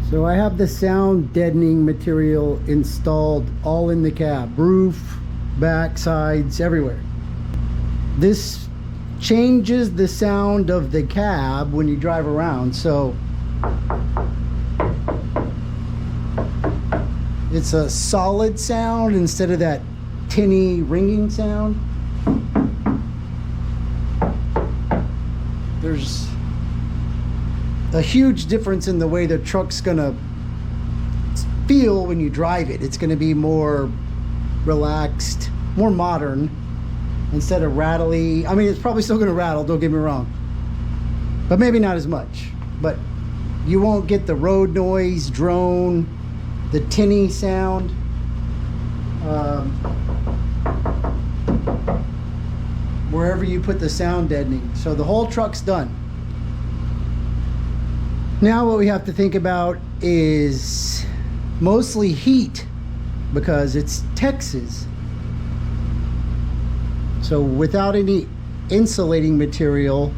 So I have the sound deadening material installed all in the cab, roof, back, sides, everywhere. This changes the sound of the cab when you drive around, so it's a solid sound instead of that tinny ringing sound. There's a huge difference in the way the truck's gonna feel when you drive it. It's gonna be more relaxed, more modern, instead of rattly. I mean, it's probably still gonna rattle, don't get me wrong, but maybe not as much. But you won't get the road noise, drone, the tinny sound. Wherever you put the sound deadening. So the whole truck's done. Now what we have to think about is mostly heat, because it's Texas. So without any insulating material,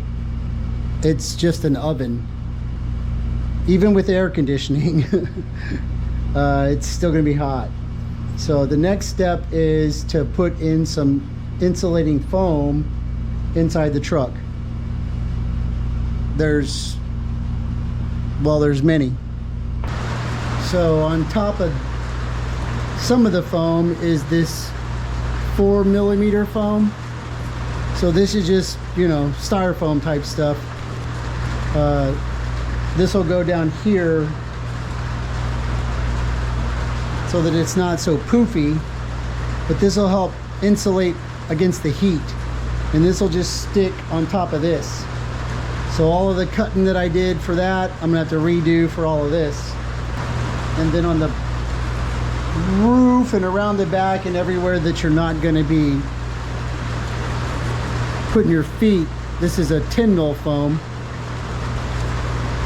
it's just an oven. Even with air conditioning, it's still gonna be hot. So the next step is to put in some insulating foam inside the truck. There's many. So on top of some of the foam is this 4mm foam. So this is just, you know, styrofoam type stuff. This will go down here so that it's not so poofy, but this will help insulate against the heat, and this will just stick on top of this. So all of the cutting that I did for that, I'm gonna have to redo for all of this. And then on the roof and around the back and everywhere that you're not gonna be putting your feet, this is a 10mm foam.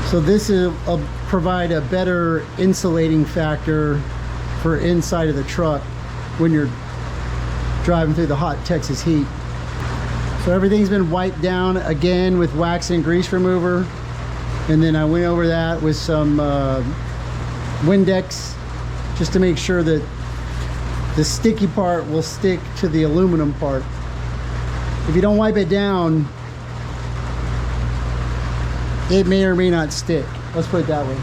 So this will provide a better insulating factor for inside of the truck when you're driving through the hot Texas heat. So everything's been wiped down again with wax and grease remover, and then I went over that with some Windex just to make sure that the sticky part will stick to the aluminum part. If you don't wipe it down, it may or may not stick. Let's put it that way.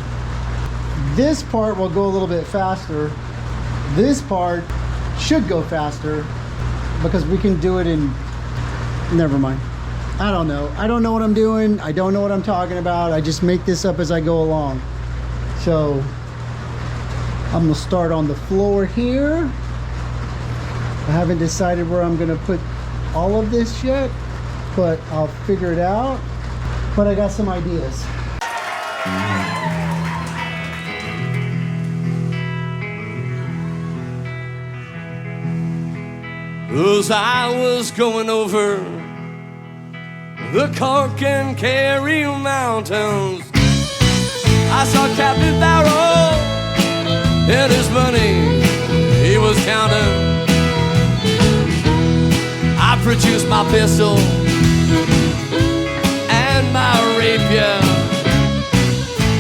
This part will go a little bit faster. This part should go faster because we can do it in, never mind. I don't know. I don't know what I'm doing. I don't know what I'm talking about. I just make this up as I go along. So I'm gonna start on the floor here. I haven't decided where I'm gonna put all of this yet, but I'll figure it out. But I got some ideas. As I was going over the Cork and Kerry mountains, I saw Captain Barrow and his money he was counting. I produced my pistol and my rapier.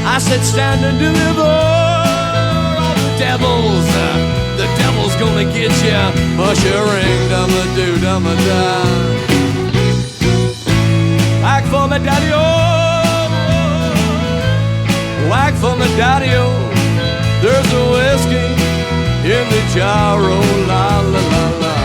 I said, stand and deliver all the devils. The devil's gonna get ya. Mushering, dum-a-doo, dum-a-da. Whack for me, daddy-o. Whack for me, daddy-o. There's a whiskey in the jar, oh, la-la-la-la.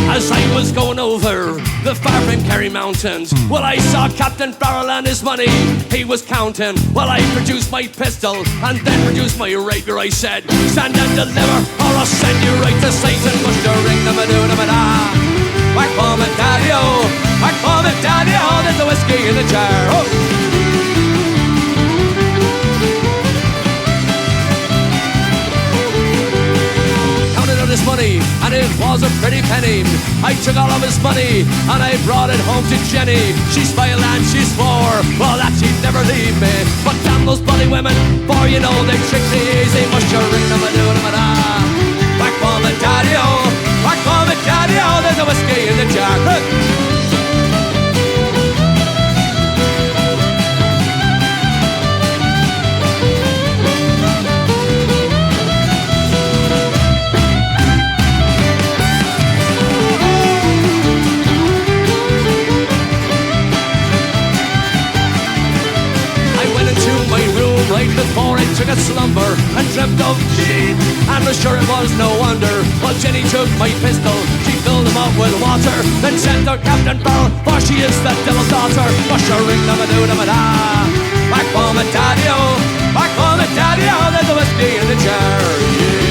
As I was going over the far-famed Kerry Mountains, well, I saw Captain Farrell and his money he was counting. Well, I produced my pistol and then produced my rapier. I said, stand and deliver or I'll send you right to Satan. Mustering them a do them a da. Whack for me, daddy-o. Whack for me, daddy-o. There's a whiskey in the jar. Oh. His money, and it was a pretty penny. I took all of his money and I brought it home to Jenny. She smiled and she swore, well, that she'd never leave me. But damn those bloody women, for you know they trick me easy. Must you ring them a do them a da. Back for me daddy-o, back for me daddy-o, there's a whiskey in the jar. Right before I took a slumber and dreamt of Jean, and was sure it was no wonder. Well, Jenny took my pistol, she filled them up with water, then sent her Captain Barrel, for she is the devil's daughter. Wash her ring them a do them a da. Back for me daddy-o, back for me daddy-o, there's a whiskey in the jar, yeah.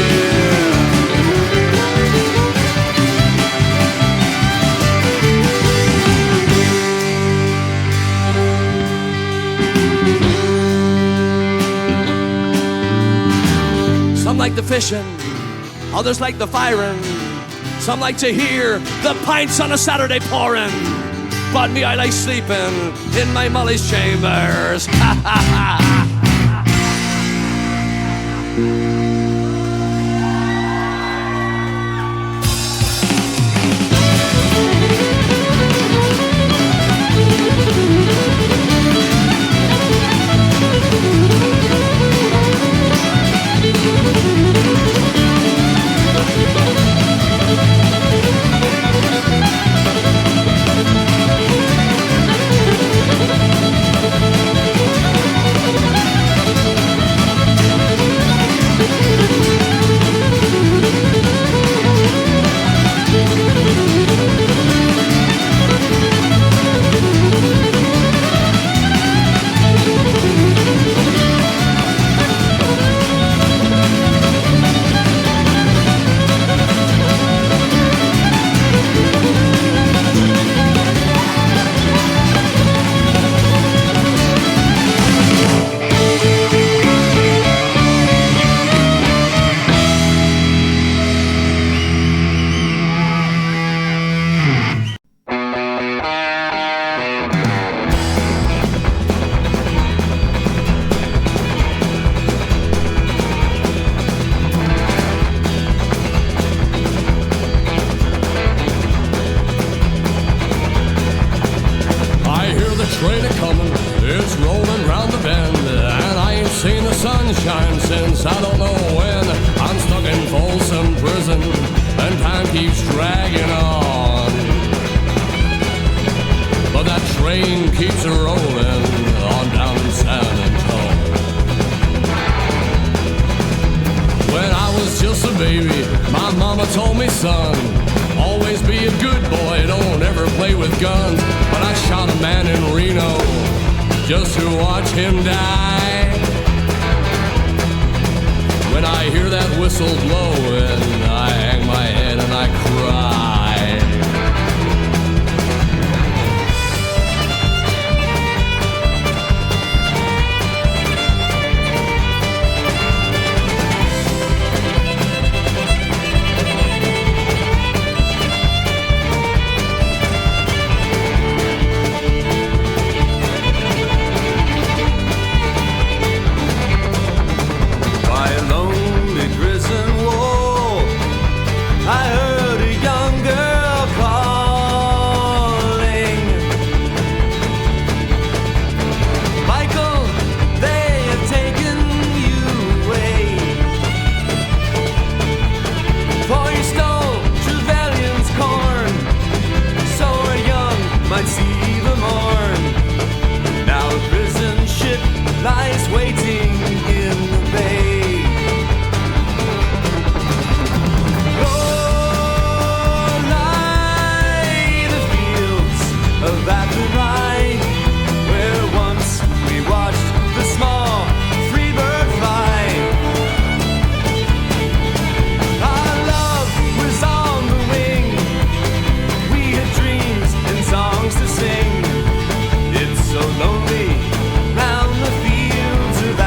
Some like the fishing, others like the firing. Some like to hear the pints on a Saturday pouring. But me, I like sleeping in my Molly's chambers. Ha ha ha. So lonely round the fields of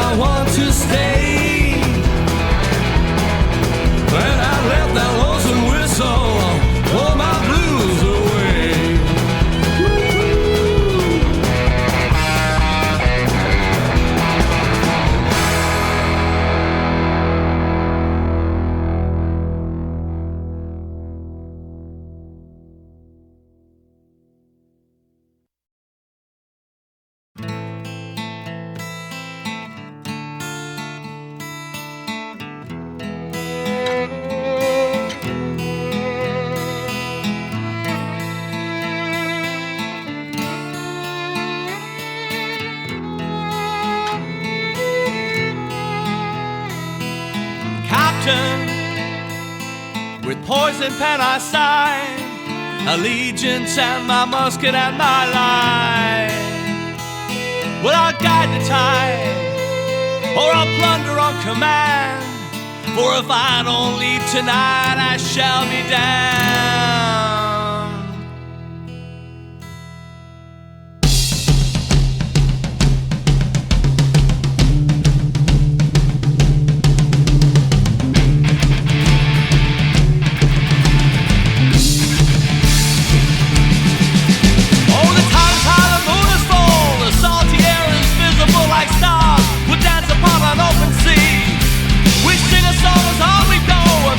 I want to stay. And I left that lonesome whistle for my blues away. With poison pen I sign allegiance and my musket and my life. Will I guide the tide or I'll plunder on command? For if I don't leave tonight I shall be damned.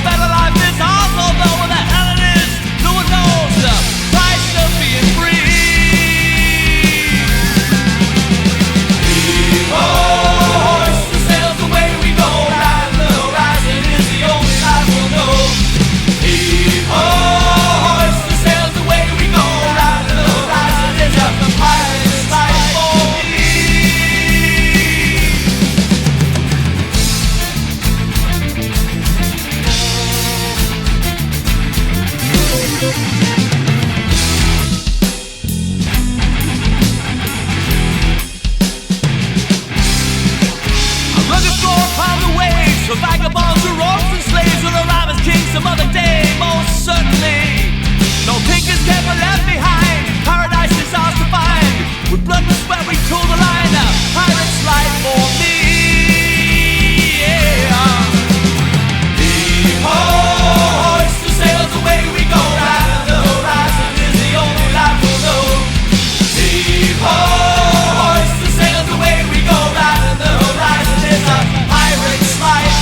Better life is also though, where the hell it is, no one knows the price of being free. Hoist the sails, away we go, riding the horizon is the only life we'll know. Hoist the sails, away we go, riding the horizon is a pirate's life for me. So vagabonds or orphs and slaves will arrive as kings some other day, most certainly. No pickers can be left behind. Paradise is ours to find. With blood and sweat we toe the line. A pirate's life for me. Yeah. Hoist the sails, away we go. Riding the horizon is the only life we'll know. Hoist the sails, away we go. Riding the horizon is a pirate's life.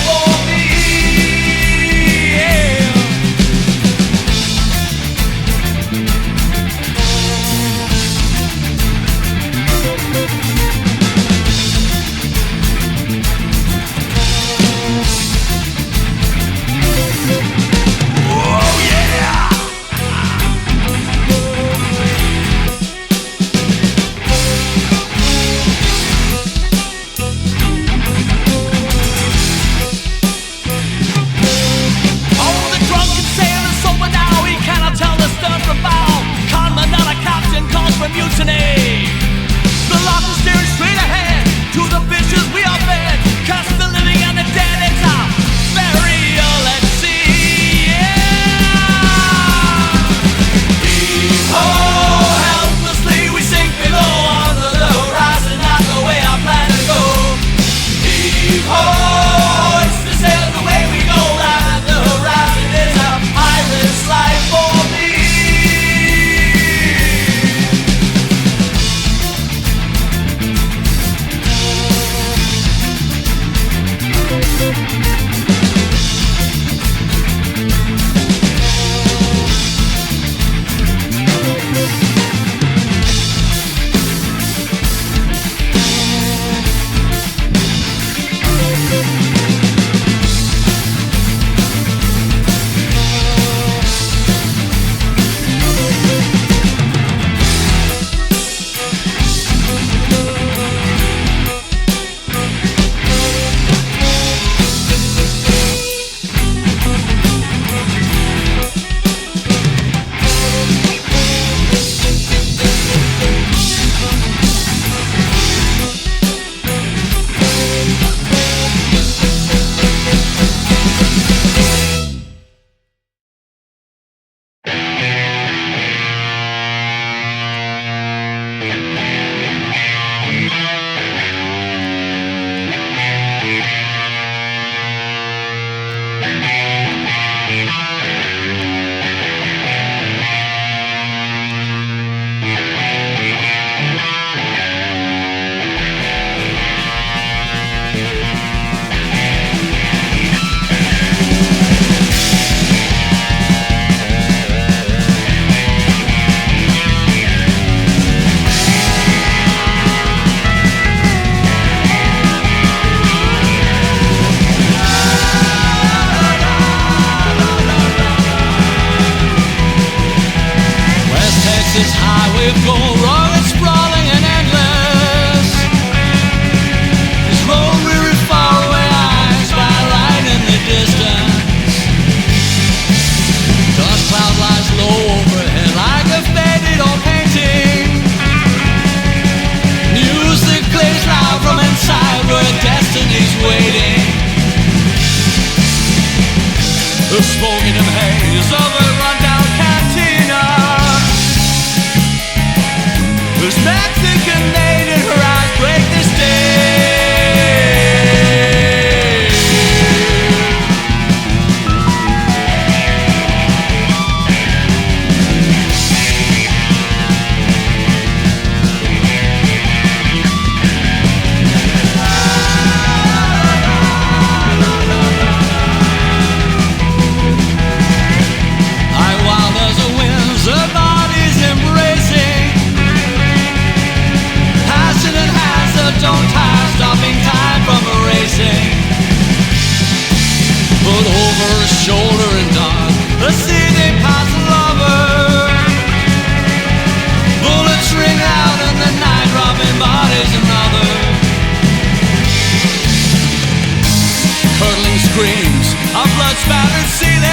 screams, a blood spattered ceiling.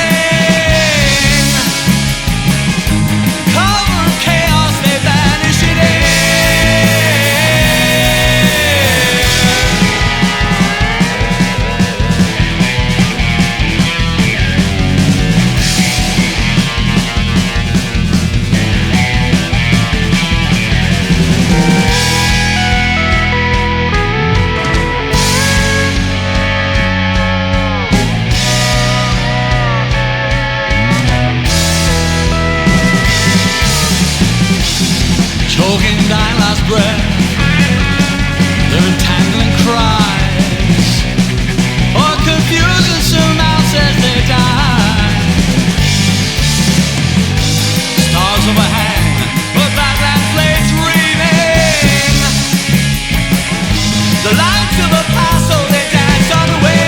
Cover of chaos, they vanish in choking dying last breath, their entangling cries, or confusion surmounts as they die. Stars overhang, but background flames dreaming. The lights of a Paso, they dance on the way.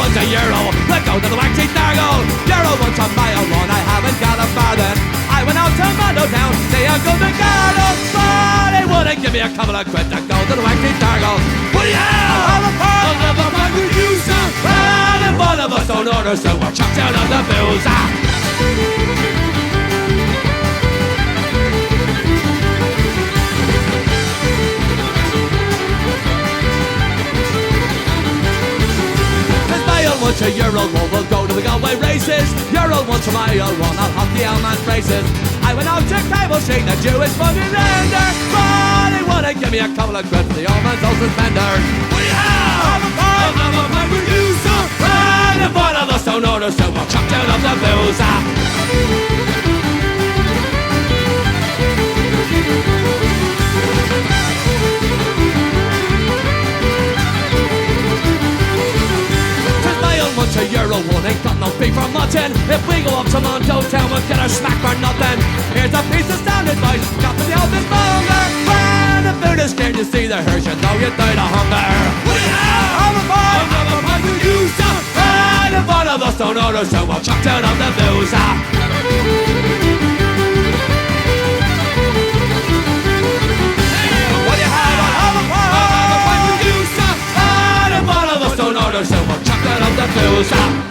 Once a euro, let go to the Waxie Dargle. Euro once a mile run, I haven't got a farthing. I went out to Mondo Town, say I go to Gargle, but they wouldn't give me a couple of quid to go to the Waxie Dargle. What do you have? Have a part, I'll never mind with you, sir. And if one of us don't order, so we're chucked out of the booze. Once a year old one will go to the Galway races. Year old once a mile one, I'll hunt the Elman's races. I went out to Cable Street, the Jewish money lender, but they wouldn't give me a couple of quid for the Elman's old suspender. What do you have? Have a pint, I'll never mind with you, sir. And if one of us don't order, so we'll chuck down of the booze. Once a year old one ain't got no beef or mutton. If we go up to Mondo Town, we'll get a smack for nothing. Here's a piece of sound advice, got from the Elvis monger. When the food is scared, you see the hearse, you know you die to hunger. What do you have? Have a pint, I'll never mind with you, sir. And if one of us don't order, so we'll chuck down of the booze. What do you have? I'll have a pint, I'll never mind with you, sir. And if one of us don't order, so we'll chuck down of the booze.